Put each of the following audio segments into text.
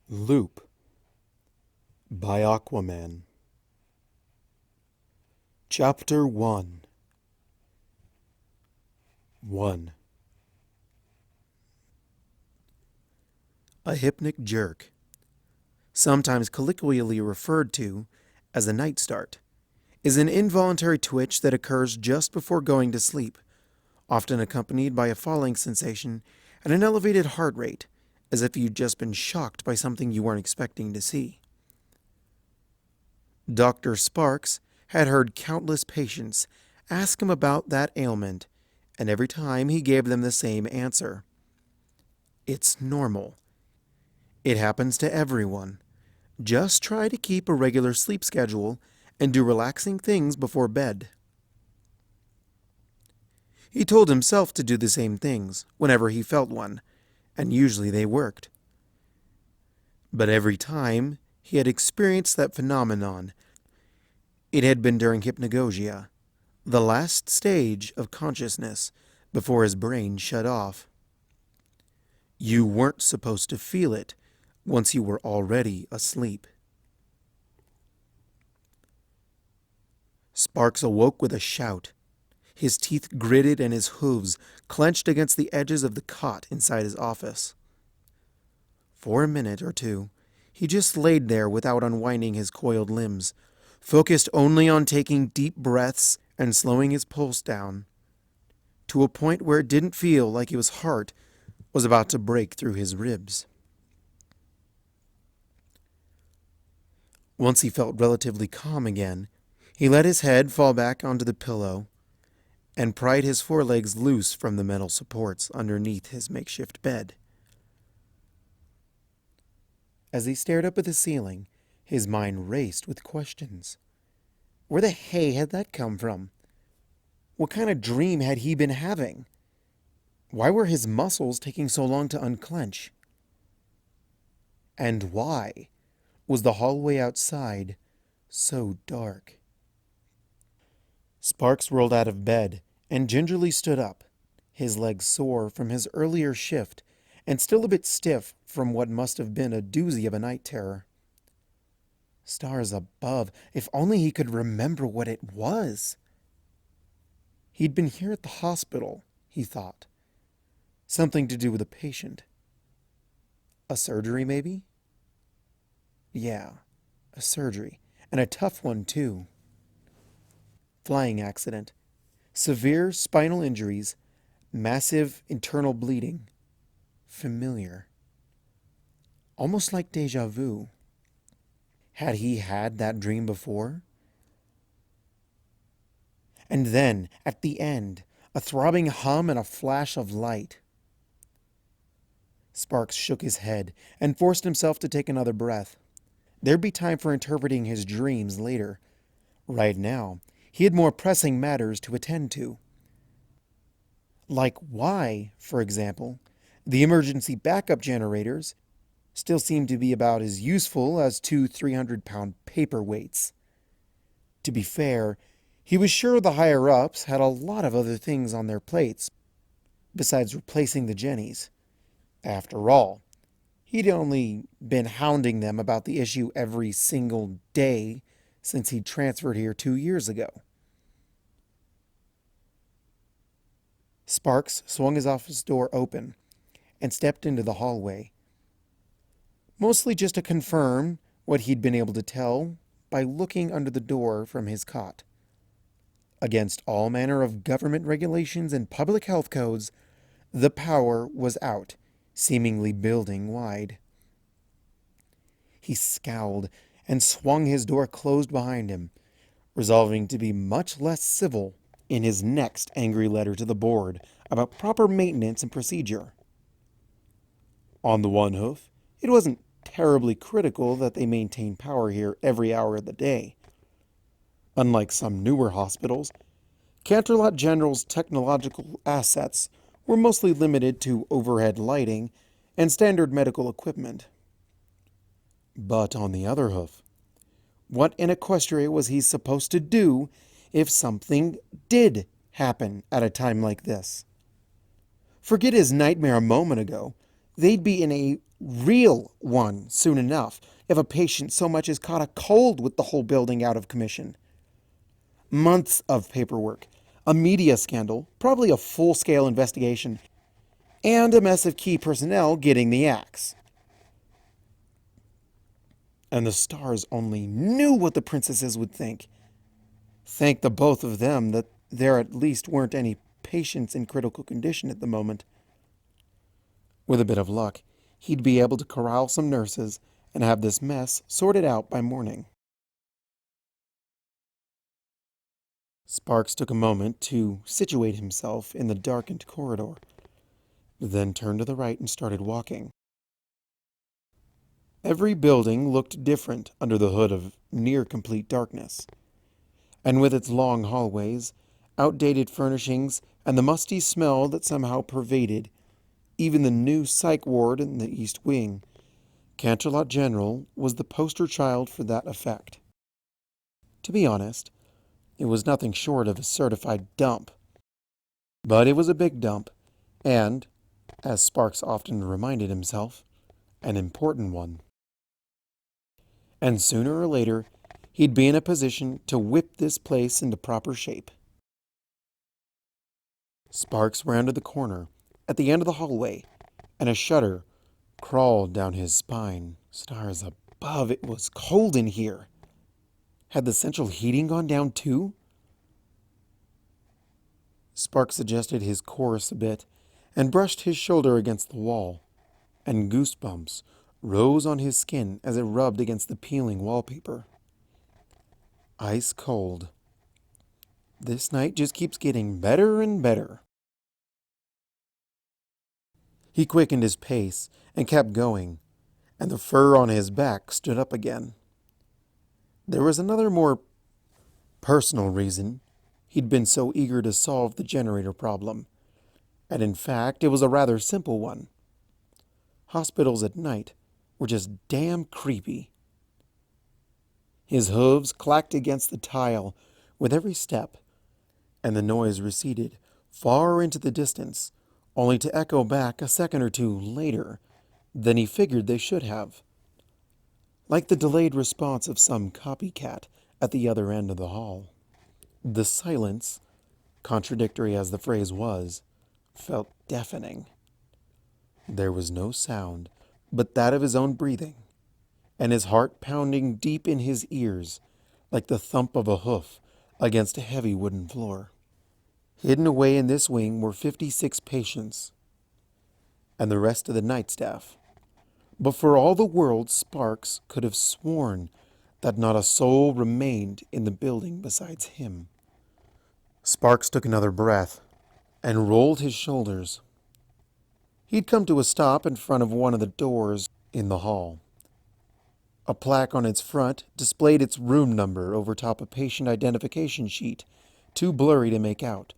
Loop by Auquaman. Chapter 1. 1. A hypnic jerk, sometimes colloquially referred to as a night start, is an involuntary twitch that occurs just before going to sleep, often accompanied by a falling sensation and an elevated heart rate, as if you'd just been shocked by something you weren't expecting to see. Dr. Sparks had heard countless patients ask him about that ailment, and every time he gave them the same answer. It's normal. It happens to everyone. Just try to keep a regular sleep schedule and do relaxing things before bed. He told himself to do the same things whenever he felt one, and usually they worked. But every time he had experienced that phenomenon, it had been during hypnagogia, the last stage of consciousness before his brain shut off. You weren't supposed to feel it once you were already asleep. Sparks awoke with a shout. His teeth gritted and his hooves clenched against the edges of the cot inside his office. For a minute or two, he just laid there without unwinding his coiled limbs, focused only on taking deep breaths and slowing his pulse down, to a point where it didn't feel like his heart was about to break through his ribs. Once he felt relatively calm again, he let his head fall back onto the pillow and pried his forelegs loose from the metal supports underneath his makeshift bed. As he stared up at the ceiling, his mind raced with questions. Where the hay had that come from? What kind of dream had he been having? Why were his muscles taking so long to unclench? And why was the hallway outside so dark? Sparks rolled out of bed and gingerly stood up, his legs sore from his earlier shift and still a bit stiff from what must have been a doozy of a night terror. Stars above, if only he could remember what it was. He'd been here at the hospital, he thought. Something to do with a patient. A surgery, maybe? Yeah, a surgery, and a tough one, too. Flying accident, severe spinal injuries, massive internal bleeding. Familiar. Almost like déjà vu. Had he had that dream before? And then, at the end, a throbbing hum and a flash of light. Sparks shook his head and forced himself to take another breath. There'd be time for interpreting his dreams later. Right now, he had more pressing matters to attend to. Like why, for example, the emergency backup generators still seemed to be about as useful as two 300-pound paperweights. To be fair, he was sure the higher-ups had a lot of other things on their plates, besides replacing the Jennies. After all, he'd only been hounding them about the issue every single day since he'd transferred here 2 years ago. Sparks swung his office door open and stepped into the hallway, mostly just to confirm what he'd been able to tell by looking under the door from his cot. Against all manner of government regulations and public health codes, the power was out, seemingly building wide. He scowled and swung his door closed behind him, resolving to be much less civil in his next angry letter to the board about proper maintenance and procedure. On the one hoof, it wasn't terribly critical that they maintain power here every hour of the day. Unlike some newer hospitals, Canterlot General's technological assets were mostly limited to overhead lighting and standard medical equipment. But on the other hoof, what in Equestria was he supposed to do if something did happen at a time like this? Forget his nightmare a moment ago. They'd be in a real one soon enough if a patient so much as caught a cold with the whole building out of commission. Months of paperwork, a media scandal, probably a full-scale investigation, and a mess of key personnel getting the axe. And the stars only knew what the princesses would think. Thank the both of them that there at least weren't any patients in critical condition at the moment. With a bit of luck, he'd be able to corral some nurses and have this mess sorted out by morning. Sparks took a moment to situate himself in the darkened corridor, then turned to the right and started walking. Every building looked different under the hood of near-complete darkness, and with its long hallways, outdated furnishings, and the musty smell that somehow pervaded even the new psych ward in the East Wing, Canterlot General was the poster child for that effect. To be honest, it was nothing short of a certified dump. But it was a big dump, and, as Sparks often reminded himself, an important one. And sooner or later, he'd be in a position to whip this place into proper shape. Sparks rounded the corner at the end of the hallway, and a shudder crawled down his spine. Stars above, it was cold in here. Had the central heating gone down too? Sparks adjusted his course a bit and brushed his shoulder against the wall, and goosebumps rose on his skin as it rubbed against the peeling wallpaper. Ice cold. This night just keeps getting better and better. He quickened his pace and kept going, and the fur on his back stood up again. There was another more personal reason he'd been so eager to solve the generator problem, and in fact it was a rather simple one. Hospitals at night were just damn creepy. His hooves clacked against the tile with every step, and the noise receded far into the distance, only to echo back a second or two later than he figured they should have. Like the delayed response of some copycat at the other end of the hall. The silence, contradictory as the phrase was, felt deafening. There was no sound but that of his own breathing, and his heart pounding deep in his ears like the thump of a hoof against a heavy wooden floor. Hidden away in this wing were 56 patients, and the rest of the night staff. But for all the world, Sparks could have sworn that not a soul remained in the building besides him. Sparks took another breath and rolled his shoulders. He'd come to a stop in front of one of the doors in the hall. A plaque on its front displayed its room number over top a patient identification sheet, too blurry to make out,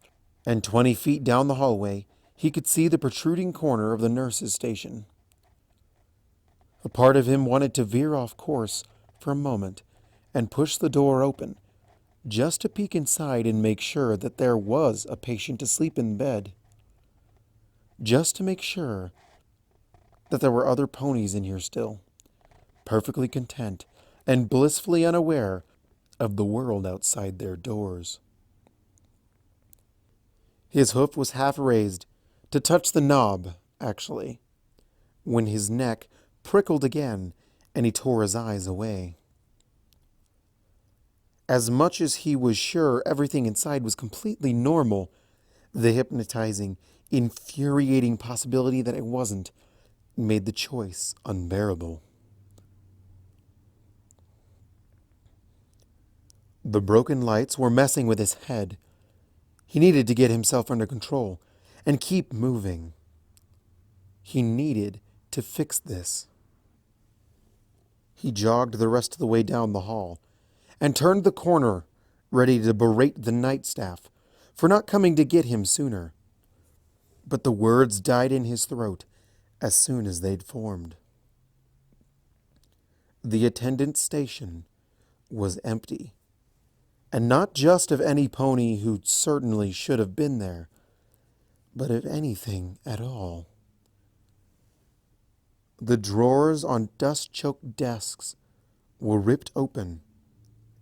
and 20 feet down the hallway, he could see the protruding corner of the nurse's station. A part of him wanted to veer off course for a moment and push the door open, just to peek inside and make sure that there was a patient asleep in bed. Just to make sure that there were other ponies in here still, perfectly content and blissfully unaware of the world outside their doors. His hoof was half raised to touch the knob, actually, when his neck prickled again and he tore his eyes away. As much as he was sure everything inside was completely normal, the hypnotizing, infuriating possibility that it wasn't made the choice unbearable. The broken lights were messing with his head. He needed to get himself under control and keep moving. He needed to fix this. He jogged the rest of the way down the hall and turned the corner, ready to berate the night staff for not coming to get him sooner. But the words died in his throat as soon as they'd formed. The attendant station was empty, and not just of any pony who certainly should have been there, but of anything at all. The drawers on dust-choked desks were ripped open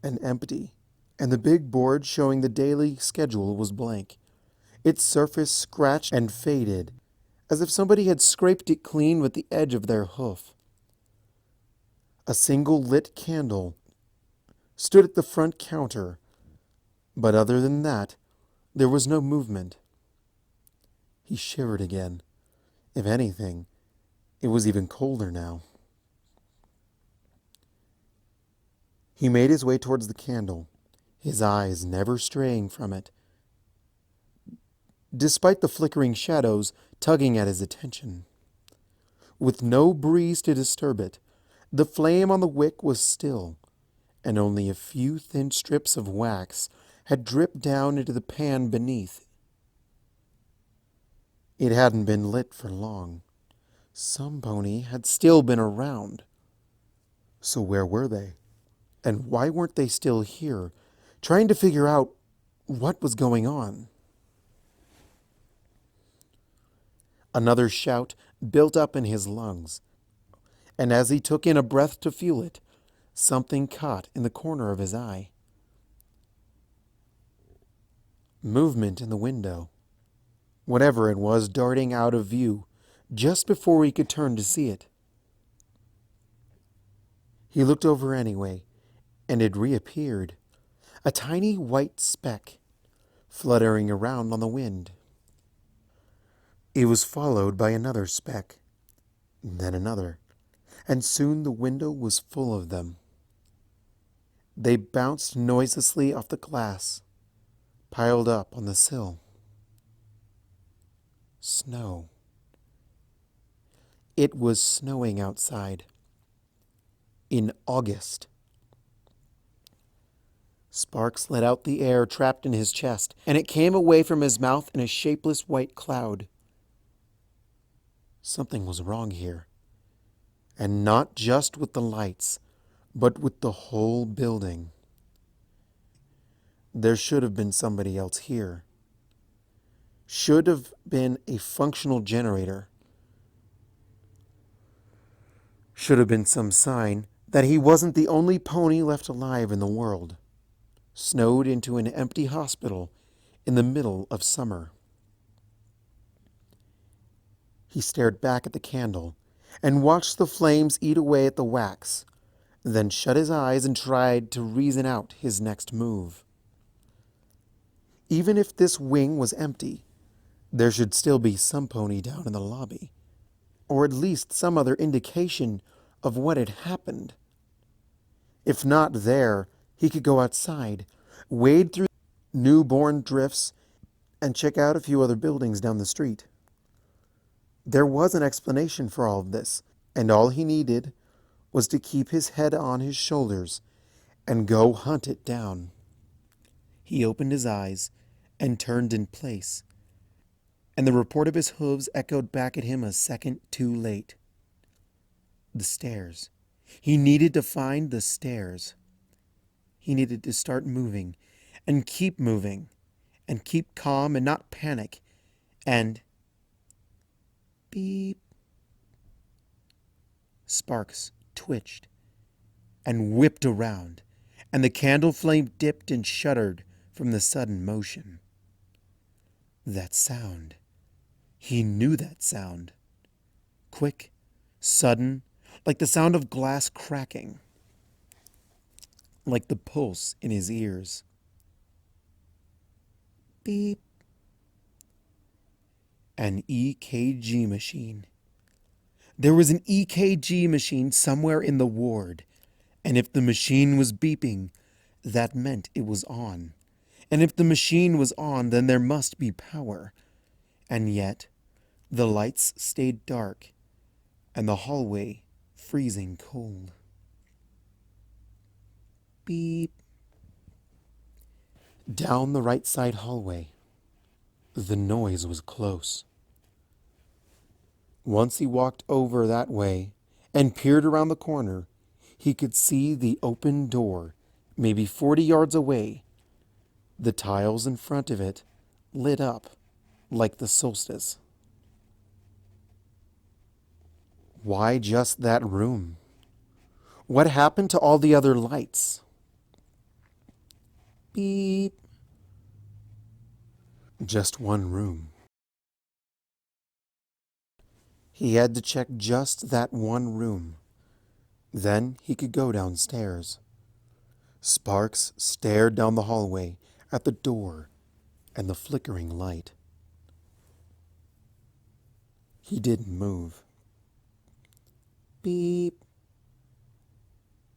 and empty, and the big board showing the daily schedule was blank, its surface scratched and faded, as if somebody had scraped it clean with the edge of their hoof. A single lit candle stood at the front counter, but other than that, there was no movement. He shivered again. If anything, it was even colder now. He made his way towards the candle, his eyes never straying from it, despite the flickering shadows tugging at his attention. With no breeze to disturb it, the flame on the wick was still, and only a few thin strips of wax had dripped down into the pan beneath. It hadn't been lit for long. Some pony had still been around. So where were they? And why weren't they still here, trying to figure out what was going on? Another shout built up in his lungs, and as he took in a breath to fuel it, something caught in the corner of his eye. Movement in the window. Whatever it was darting out of view just before he could turn to see it. He looked over anyway, and it reappeared, a tiny white speck, fluttering around on the wind. It was followed by another speck, then another, and soon the window was full of them. They bounced noiselessly off the glass, piled up on the sill. Snow. It was snowing outside. In August. Sparks let out the air trapped in his chest, and it came away from his mouth in a shapeless white cloud. Something was wrong here. And not just with the lights, but with the whole building. There should have been somebody else here. Should have been a functional generator. Should have been some sign that he wasn't the only pony left alive in the world, snowed into an empty hospital in the middle of summer. He stared back at the candle and watched the flames eat away at the wax, then shut his eyes and tried to reason out his next move. Even if this wing was empty, there should still be some pony down in the lobby, or at least some other indication of what had happened. If not there, he could go outside, wade through newborn drifts, and check out a few other buildings down the street. There was an explanation for all of this, and all he needed was to keep his head on his shoulders and go hunt it down. He opened his eyes and turned in place, and the report of his hooves echoed back at him a second too late. The stairs. He needed to find the stairs. He needed to start moving, and keep calm and not panic, and beep. Sparks twitched and whipped around, and the candle flame dipped and shuddered from the sudden motion. That sound. He knew that sound. Quick, sudden, like the sound of glass cracking, like the pulse in his ears. Beep. An EKG machine. There was an EKG machine somewhere in the ward, and if the machine was beeping, that meant it was on. And if the machine was on, then there must be power. And yet, the lights stayed dark, and the hallway freezing cold. Beep. Down the right side hallway. The noise was close. Once he walked over that way and peered around the corner, he could see the open door, maybe 40 yards away. The tiles in front of it lit up like the solstice. Why just that room? What happened to all the other lights? Beep. Just one room. He had to check just that one room. Then he could go downstairs. Sparks stared down the hallway at the door and the flickering light. He didn't move. Beep.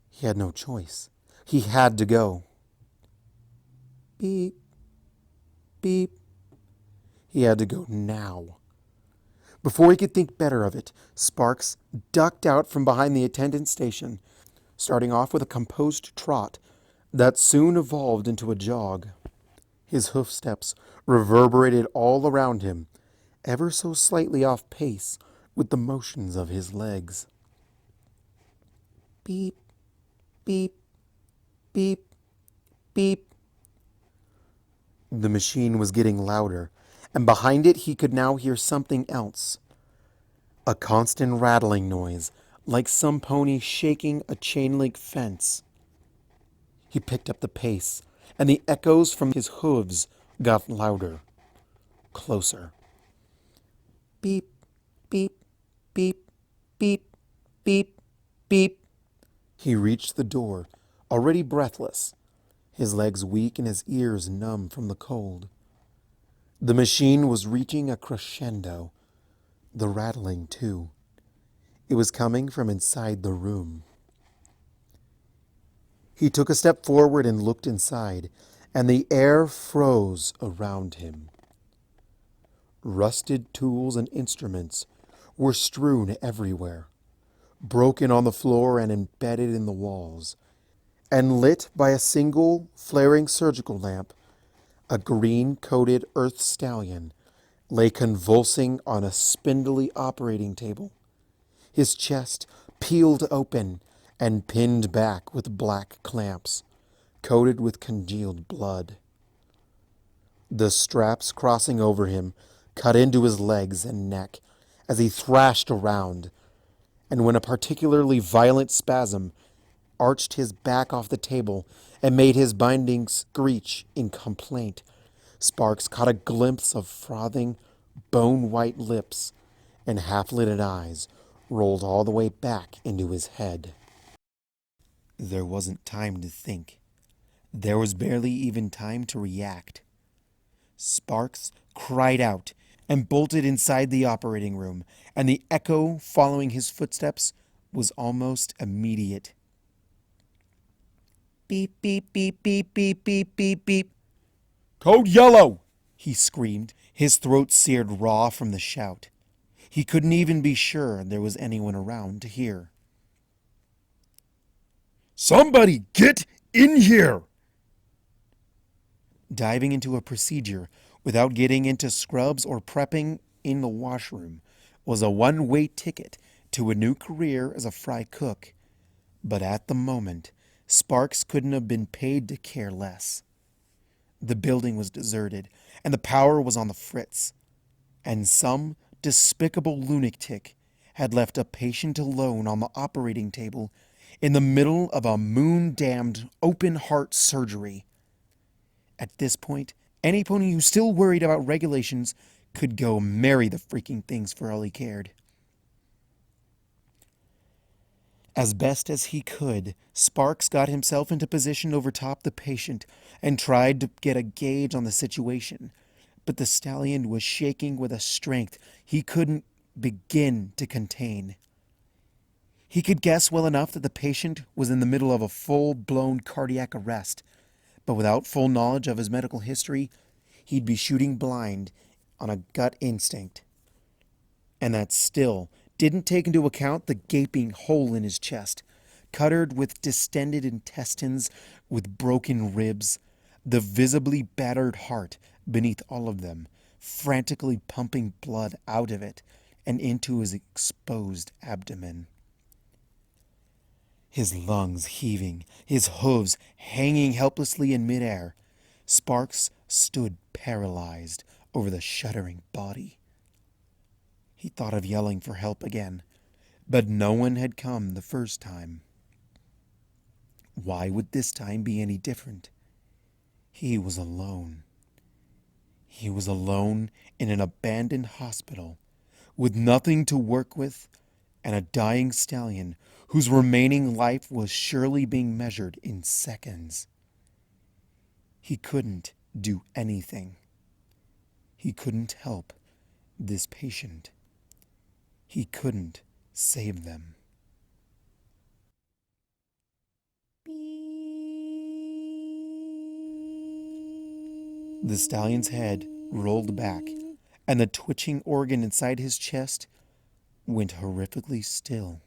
He had no choice. He had to go. Beep. Beep. He had to go now. Before he could think better of it, Sparks ducked out from behind the attendant station, starting off with a composed trot that soon evolved into a jog. His hoof steps reverberated all around him, ever so slightly off pace with the motions of his legs. Beep, beep, beep, beep. The machine was getting louder, and behind it he could now hear something else. A constant rattling noise, like some pony shaking a chain-link fence. He picked up the pace, and the echoes from his hooves got louder, closer. Beep, beep, beep, beep, beep, beep. He reached the door, already breathless, his legs weak and his ears numb from the cold. The machine was reaching a crescendo, the rattling too. It was coming from inside the room. He took a step forward and looked inside, and the air froze around him. Rusted tools and instruments were strewn everywhere, broken on the floor and embedded in the walls, and lit by a single flaring surgical lamp. A green-coated earth stallion lay convulsing on a spindly operating table, his chest peeled open and pinned back with black clamps, coated with congealed blood. The straps crossing over him cut into his legs and neck as he thrashed around, and when a particularly violent spasm arched his back off the table and made his bindings screech in complaint, Sparks caught a glimpse of frothing, bone-white lips and half-lidded eyes rolled all the way back into his head. There wasn't time to think. There was barely even time to react. Sparks cried out and bolted inside the operating room, and the echo following his footsteps was almost immediate. Beep, beep, beep, beep, beep, beep, beep, beep. "Code yellow!" he screamed, his throat seared raw from the shout. He couldn't even be sure there was anyone around to hear. "Somebody get in here!" Diving into a procedure without getting into scrubs or prepping in the washroom was a one-way ticket to a new career as a fry cook. But at the moment, Sparks couldn't have been paid to care less. The building was deserted, and the power was on the fritz. And some despicable lunatic had left a patient alone on the operating table in the middle of a moon-damned open-heart surgery. At this point, any pony who still worried about regulations could go marry the freaking things for all he cared. As best as he could, Sparks got himself into position over top the patient and tried to get a gauge on the situation, but the stallion was shaking with a strength he couldn't begin to contain. He could guess well enough that the patient was in the middle of a full-blown cardiac arrest, but without full knowledge of his medical history, he'd be shooting blind on a gut instinct. And that still didn't take into account the gaping hole in his chest, cuttered with distended intestines with broken ribs, the visibly battered heart beneath all of them, frantically pumping blood out of it and into his exposed abdomen. His lungs heaving, his hooves hanging helplessly in midair, Sparks stood paralyzed over the shuddering body. He thought of yelling for help again, But no one had come the first time. Why would this time be any different? He was alone. He was alone in an abandoned hospital, with nothing to work with, and a dying stallion whose remaining life was surely being measured in seconds. He couldn't do anything. He couldn't help this patient. He couldn't save them. The stallion's head rolled back, and the twitching organ inside his chest went horrifically still.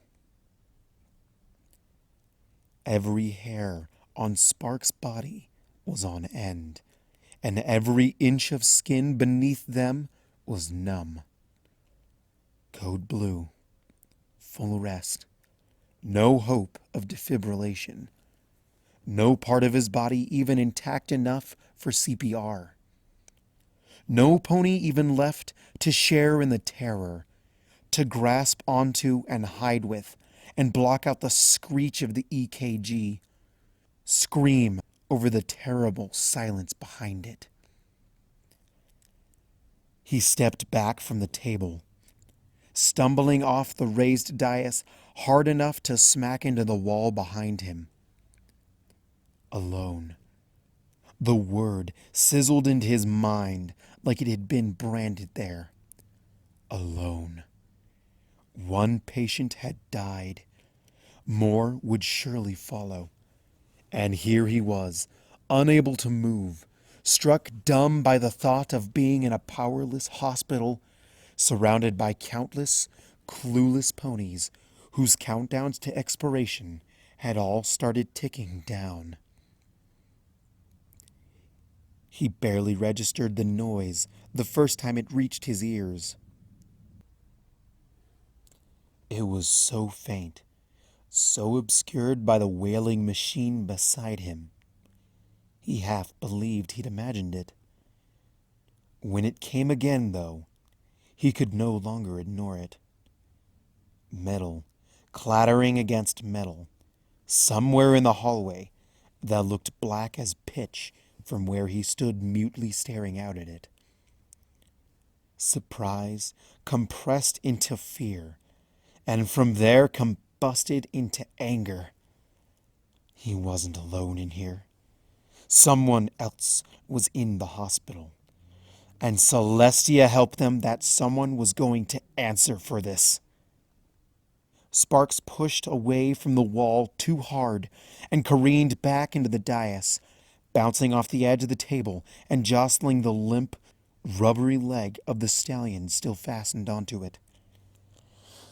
Every hair on Spark's body was on end, and every inch of skin beneath them was numb. Code blue. Full arrest. No hope of defibrillation. No part of his body even intact enough for CPR. No pony even left to share in the terror, to grasp onto and hide with, and block out the screech of the EKG. Scream over the terrible silence behind it. He stepped back from the table, stumbling off the raised dais hard enough to smack into the wall behind him. Alone. The word sizzled into his mind like it had been branded there. Alone. One patient had died. More would surely follow. And here he was, unable to move, struck dumb by the thought of being in a powerless hospital, surrounded by countless, clueless ponies whose countdowns to expiration had all started ticking down. He barely registered the noise the first time it reached his ears. It was so faint, so obscured by the wailing machine beside him. He half believed he'd imagined it. When it came again, though, he could no longer ignore it. Metal, clattering against metal, somewhere in the hallway that looked black as pitch from where he stood mutely staring out at it. Surprise compressed into fear, and from there combusted into anger. He wasn't alone in here. Someone else was in the hospital, and Celestia helped them that someone was going to answer for this. Sparks pushed away from the wall too hard and careened back into the dais, bouncing off the edge of the table and jostling the limp, rubbery leg of the stallion still fastened onto it.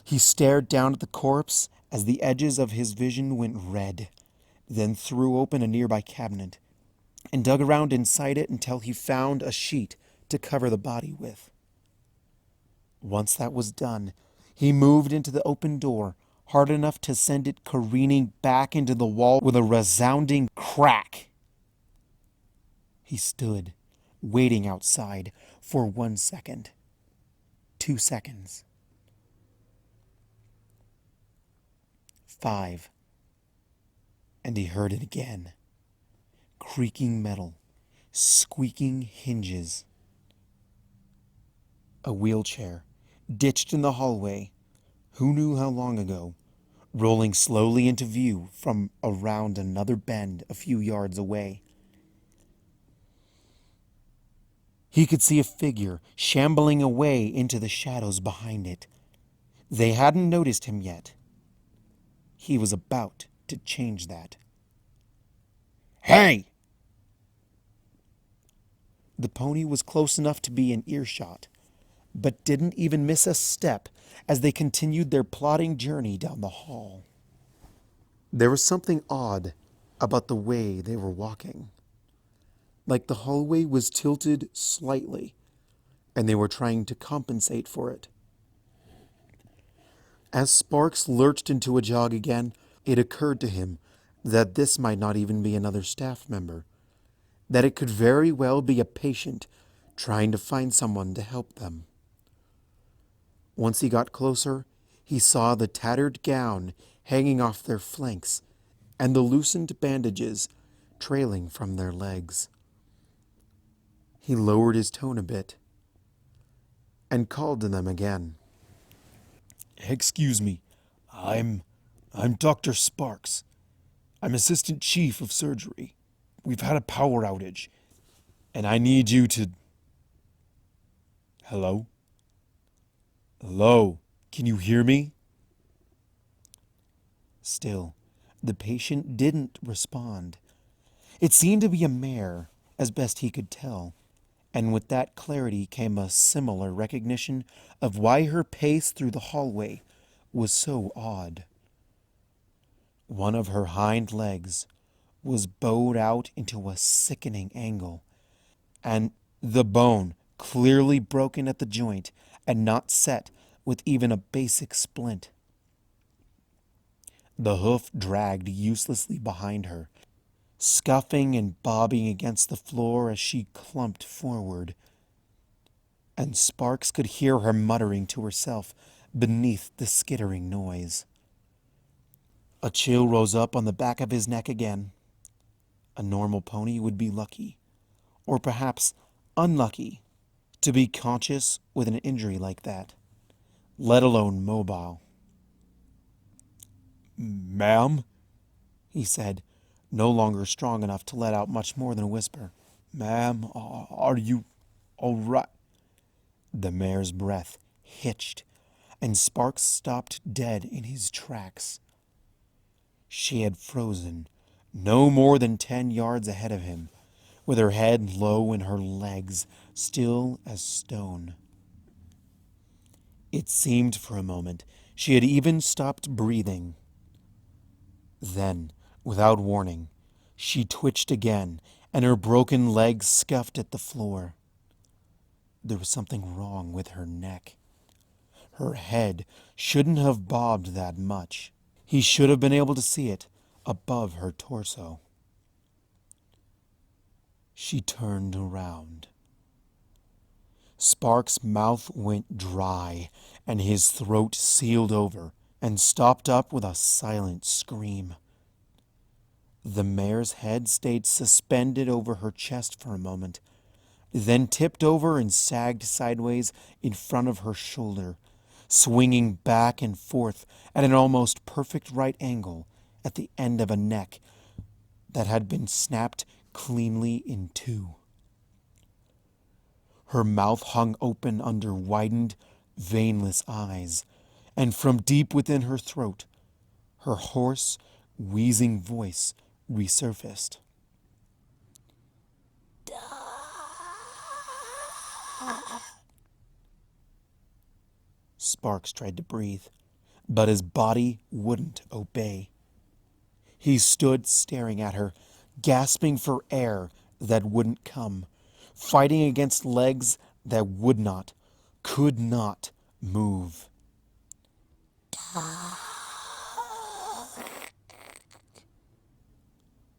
He stared down at the corpse as the edges of his vision went red, then threw open a nearby cabinet and dug around inside it until he found a sheet to cover the body with. Once that was done, he moved into the open door hard enough to send it careening back into the wall with a resounding crack. He stood, waiting outside for 1 second, 2 seconds, 5, and he heard it again. Creaking metal, squeaking hinges. A wheelchair, ditched in the hallway, who knew how long ago, rolling slowly into view from around another bend a few yards away. He could see a figure shambling away into the shadows behind it. They hadn't noticed him yet. He was about to change that. "Hey!" The pony was close enough to be in earshot, but didn't even miss a step as they continued their plodding journey down the hall. There was something odd about the way they were walking. Like the hallway was tilted slightly, and they were trying to compensate for it. As Sparks lurched into a jog again, it occurred to him that this might not even be another staff member, that it could very well be a patient trying to find someone to help them. Once he got closer, He saw the tattered gown hanging off their flanks and the loosened bandages trailing from their legs. He lowered his tone a bit and called to them again. Excuse me, I'm Dr. Sparks. I'm Assistant Chief of Surgery. We've had a power outage, and I need you to... Hello? Hello? Can you hear me? Still, the patient didn't respond. It seemed to be a mare, as best he could tell, and with that clarity came a similar recognition of why her pace through the hallway was so odd. One of her hind legs was bowed out into a sickening angle, and the bone clearly broken at the joint and not set with even a basic splint. The hoof dragged uselessly behind her, scuffing and bobbing against the floor as she clumped forward, and Sparks could hear her muttering to herself beneath the skittering noise. A chill rose up on the back of his neck again. A normal pony would be lucky, or perhaps unlucky, to be conscious with an injury like that, let alone mobile. Ma'am? He said, no longer strong enough to let out much more than a whisper. Ma'am, are you all right? The mare's breath hitched, and Sparks stopped dead in his tracks. She had frozen no more than 10 yards ahead of him, with her head low and her legs still as stone. It seemed for a moment she had even stopped breathing. Then, without warning, she twitched again, and her broken legs scuffed at the floor. There was something wrong with her neck. Her head shouldn't have bobbed that much. He should have been able to see it above her torso. She turned around. Sparks' mouth went dry, and his throat sealed over and stopped up with a silent scream. The mare's head stayed suspended over her chest for a moment, then tipped over and sagged sideways in front of her shoulder, swinging back and forth at an almost perfect right angle at the end of a neck that had been snapped cleanly in two. Her mouth hung open under widened, veinless eyes, and from deep within her throat, her hoarse, wheezing voice resurfaced. Sparks tried to breathe, but his body wouldn't obey. He stood staring at her, gasping for air that wouldn't come, fighting against legs that would not, could not move.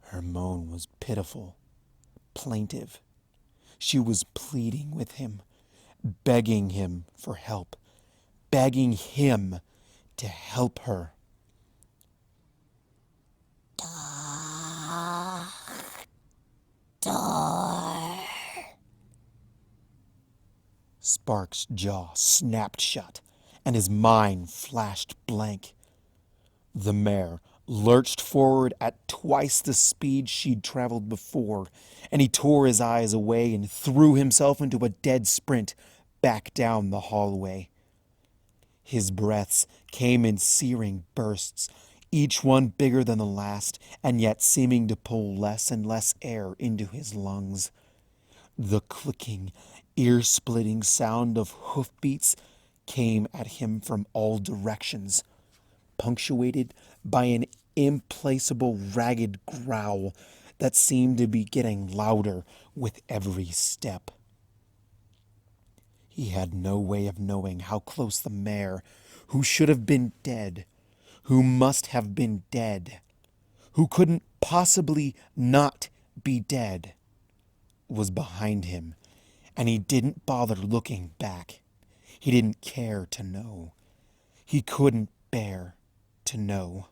Her moan was pitiful, plaintive. She was pleading with him, begging him for help, begging him to help her. Sparks' jaw snapped shut, and his mind flashed blank. The mare lurched forward at twice the speed she'd traveled before, and he tore his eyes away and threw himself into a dead sprint back down the hallway. His breaths came in searing bursts, each one bigger than the last, and yet seeming to pull less and less air into his lungs. The clicking, ear-splitting sound of hoofbeats came at him from all directions, punctuated by an implacable, ragged growl that seemed to be getting louder with every step. He had no way of knowing how close the mare, who should have been dead, who must have been dead, who couldn't possibly not be dead, was behind him, and he didn't bother looking back. He didn't care to know. He couldn't bear to know.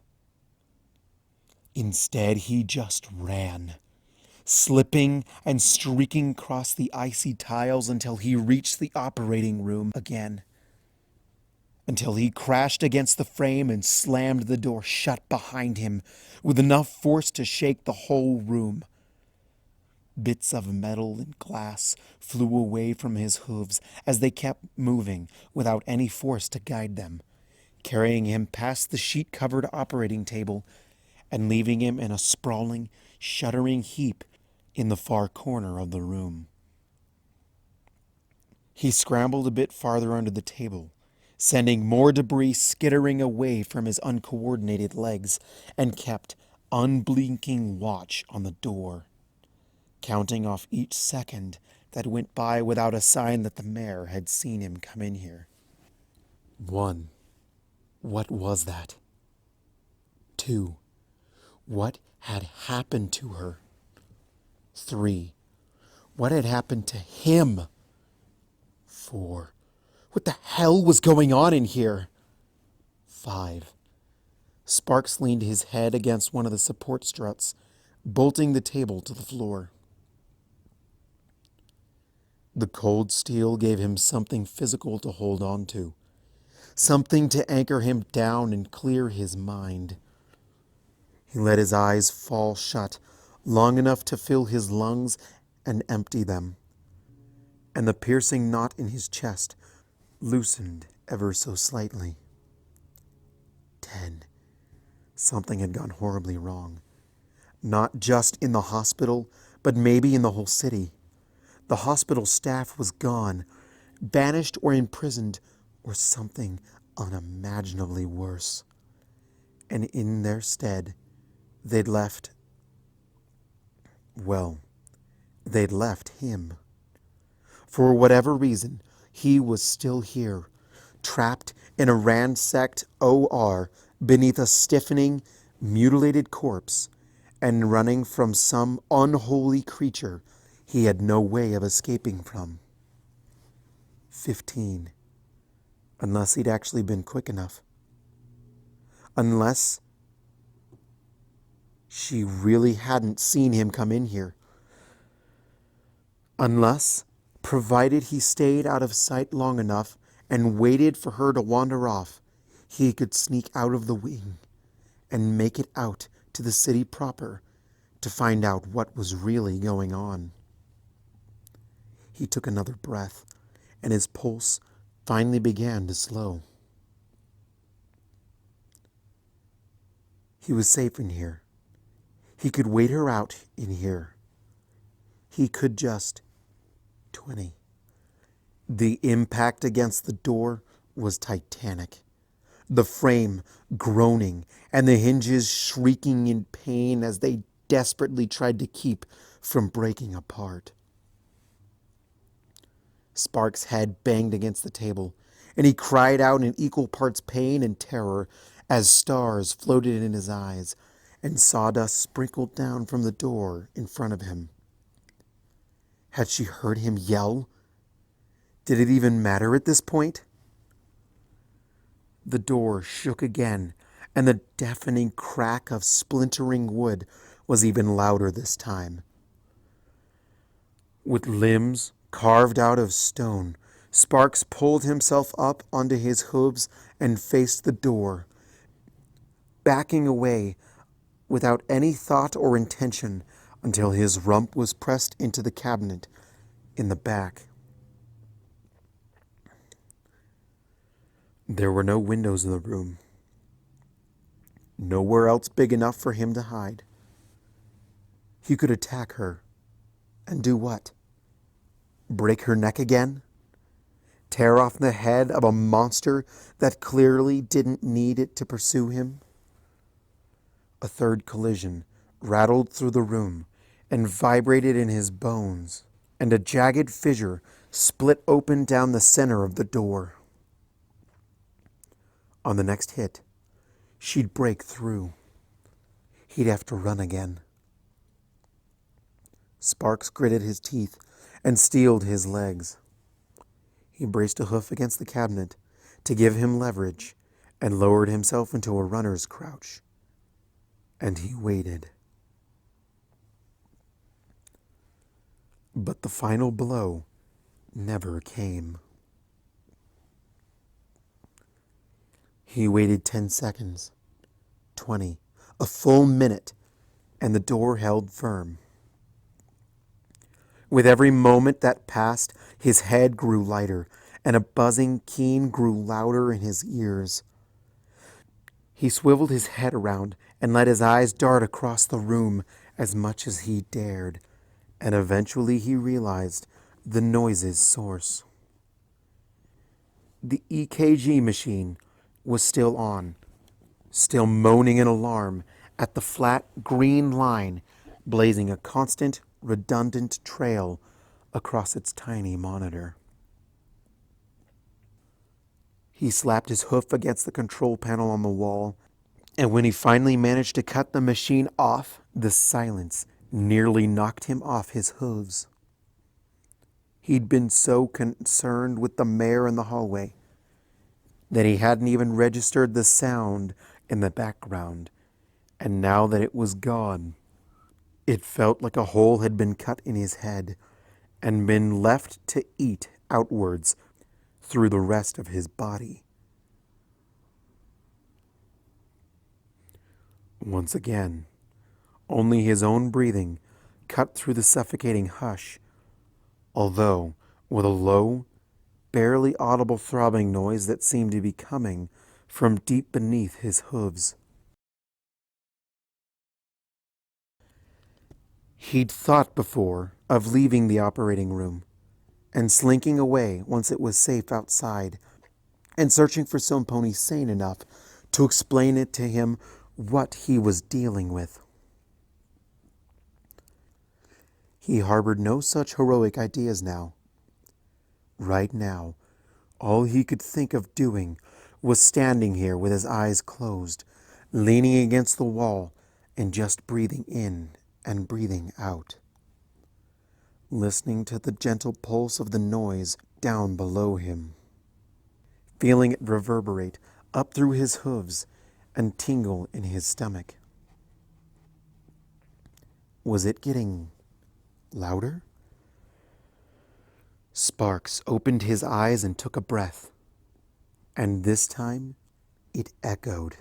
Instead, he just ran, slipping and streaking across the icy tiles until he reached the operating room again. Until he crashed against the frame and slammed the door shut behind him with enough force to shake the whole room. Bits of metal and glass flew away from his hooves as they kept moving without any force to guide them, carrying him past the sheet-covered operating table and leaving him in a sprawling, shuddering heap in the far corner of the room. He scrambled a bit farther under the table, sending more debris skittering away from his uncoordinated legs, and kept unblinking watch on the door, counting off each second that went by without a sign that the mayor had seen him come in here. 1. What was that? 2. What had happened to her? 3. What had happened to him? 4. What the hell was going on in here? 5. Sparks leaned his head against one of the support struts, bolting the table to the floor. The cold steel gave him something physical to hold on to, something to anchor him down and clear his mind. He let his eyes fall shut long enough to fill his lungs and empty them, and the piercing knot in his chest loosened ever so slightly. 10. Something had gone horribly wrong. Not just in the hospital, but maybe in the whole city. The hospital staff was gone, banished or imprisoned, or something unimaginably worse. And in their stead, they'd left him. For whatever reason, he was still here, trapped in a ransacked OR beneath a stiffening, mutilated corpse, and running from some unholy creature he had no way of escaping from. 15. Unless he'd actually been quick enough. Unless she really hadn't seen him come in here. Unless, provided he stayed out of sight long enough and waited for her to wander off, he could sneak out of the wing and make it out to the city proper to find out what was really going on. He took another breath, and his pulse finally began to slow. He was safe in here. He could wait her out in here. He could just... 20. The impact against the door was titanic. The frame groaning and the hinges shrieking in pain as they desperately tried to keep from breaking apart. Sparks' head banged against the table, and he cried out in equal parts pain and terror as stars floated in his eyes and sawdust sprinkled down from the door in front of him. Had she heard him yell? Did it even matter at this point? The door shook again, and the deafening crack of splintering wood was even louder this time. With limbs carved out of stone, Sparks pulled himself up onto his hooves and faced the door, backing away without any thought or intention until his rump was pressed into the cabinet in the back. There were no windows in the room. Nowhere else big enough for him to hide. He could attack her. And do what? Break her neck again? Tear off the head of a monster that clearly didn't need it to pursue him? A third collision rattled through the room and vibrated in his bones, and a jagged fissure split open down the center of the door. On the next hit, she'd break through. He'd have to run again. Sparks gritted his teeth and steeled his legs. He braced a hoof against the cabinet to give him leverage and lowered himself into a runner's crouch. And he waited. But the final blow never came. He waited 10 seconds, 20, a full minute, and the door held firm. With every moment that passed, his head grew lighter, and a buzzing keen grew louder in his ears. He swiveled his head around and let his eyes dart across the room as much as he dared, and eventually he realized the noise's source. The EKG machine was still on, still moaning in alarm at the flat green line blazing a constant, redundant trail across its tiny monitor. He slapped his hoof against the control panel on the wall, and when he finally managed to cut the machine off, the silence nearly knocked him off his hooves. He'd been so concerned with the mare in the hallway that he hadn't even registered the sound in the background, and now that it was gone, it felt like a hole had been cut in his head and been left to eat outwards through the rest of his body. Once again, only his own breathing cut through the suffocating hush, although with a low, barely audible throbbing noise that seemed to be coming from deep beneath his hooves. He'd thought before of leaving the operating room and slinking away once it was safe outside and searching for some pony sane enough to explain it to him what he was dealing with. He harbored no such heroic ideas now. Right now, all he could think of doing was standing here with his eyes closed, leaning against the wall and just breathing in and breathing out, listening to the gentle pulse of the noise down below him, feeling it reverberate up through his hooves and tingle in his stomach. Was it getting louder? Sparks opened his eyes and took a breath, and this time it echoed.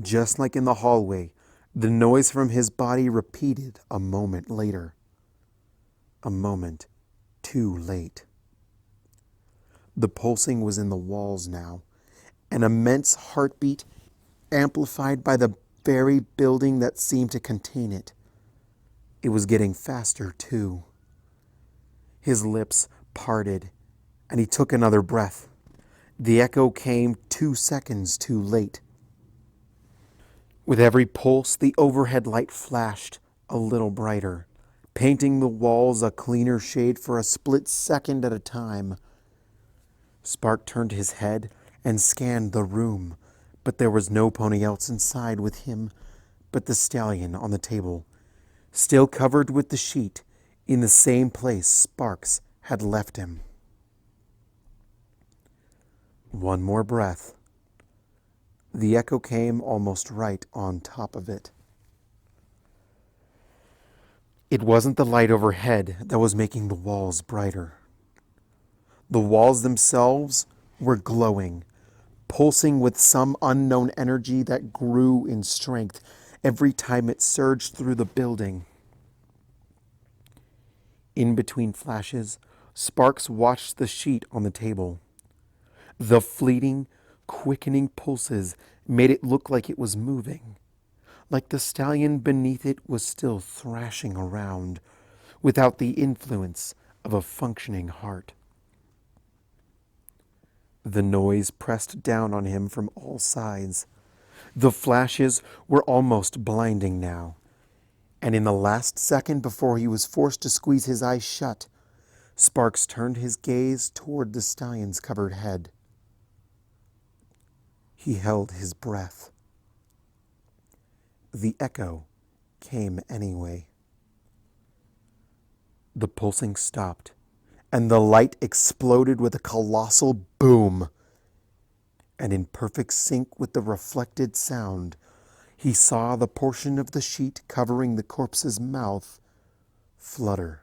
Just like in the hallway, the noise from his body repeated a moment later. A moment too late. The pulsing was in the walls now, an immense heartbeat amplified by the very building that seemed to contain it. It was getting faster, too. His lips parted, and he took another breath. The echo came 2 seconds too late. With every pulse, the overhead light flashed a little brighter, painting the walls a cleaner shade for a split second at a time. Spark turned his head and scanned the room, but there was no pony else inside with him but the stallion on the table, still covered with the sheet in the same place Sparks had left him. One more breath. The echo came almost right on top of it. It wasn't the light overhead that was making the walls brighter. The walls themselves were glowing, pulsing with some unknown energy that grew in strength every time it surged through the building. In between flashes, Sparks watched the sheet on the table. The fleeting, quickening pulses made it look like it was moving, like the stallion beneath it was still thrashing around, without the influence of a functioning heart. The noise pressed down on him from all sides. The flashes were almost blinding now, and in the last second before he was forced to squeeze his eyes shut, Sparks turned his gaze toward the stallion's covered head. He held his breath. The echo came anyway. The pulsing stopped, and the light exploded with a colossal boom. and in perfect sync with the reflected sound, he saw the portion of the sheet covering the corpse's mouth flutter.